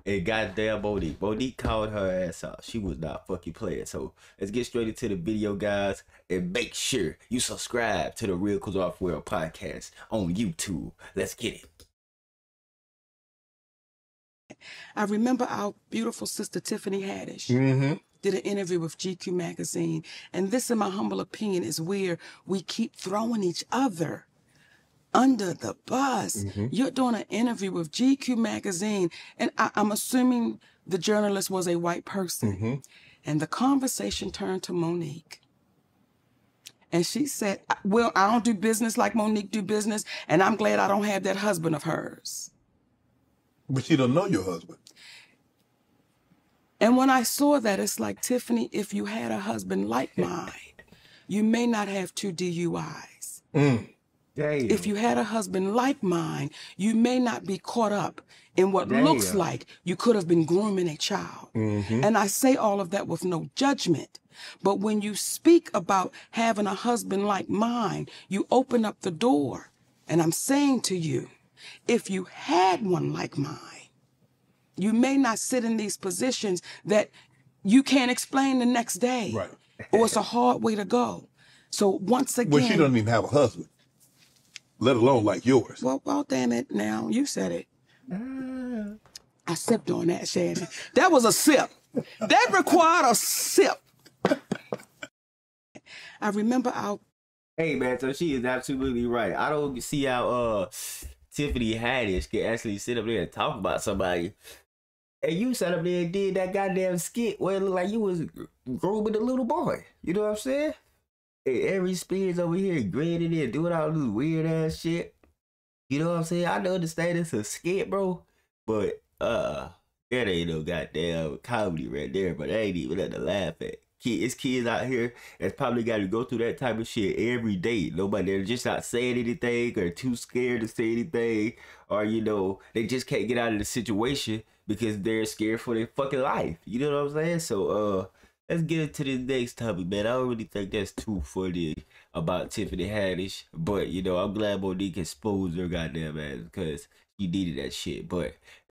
And goddamn Monique. Monique called her ass out. She was not fucking playing. So let's get straight into the video, guys. And make sure you subscribe to the Real Cause Off World podcast on YouTube. Let's get it. I remember our beautiful sister Tiffany Haddish did an interview with GQ magazine, and this, in my humble opinion, is where we keep throwing each other under the bus. You're doing an interview with GQ magazine, and I'm assuming the journalist was a white person, and the conversation turned to Monique. And she said, well, I don't do business like Monique do business, and I'm glad I don't have that husband of hers. But she don't know your husband. And when I saw that, it's like, Tiffany, if you had a husband like mine, you may not have 2 DUIs. If you had a husband like mine, you may not be caught up in what looks like you could have been grooming a child. And I say all of that with no judgment. But when you speak about having a husband like mine, you open up the door. And I'm saying to you, if you had one like mine, you may not sit in these positions that you can't explain the next day. Right. Or it's a hard way to go. So once again... Well, she doesn't even have a husband, let alone like yours. Well, damn it now. You said it. I sipped on that, Shannon. That was a sip. That required a sip. I remember our... Hey, man, so she is absolutely right. I don't see how Tiffany Haddish can actually sit up there and talk about somebody. And you sat up there and did that goddamn skit where it looked like you was grooming a little boy. You know what I'm saying? And Aries Spears over here grinning and doing all this weird ass shit. You know what I'm saying? I know understand it's a skit, bro. But that ain't no goddamn comedy right there. But I ain't even nothing to laugh at. It's kids out here that's probably got to go through that type of shit every day. Nobody, they're just not saying anything or too scared to say anything. Or, you know, they just can't get out of the situation because they're scared for their fucking life. You know what I'm saying? So, let's get into the next topic, man. I don't really think that's too funny about Tiffany Haddish. But, you know, I'm glad Monique exposed her goddamn ass because she needed that shit. But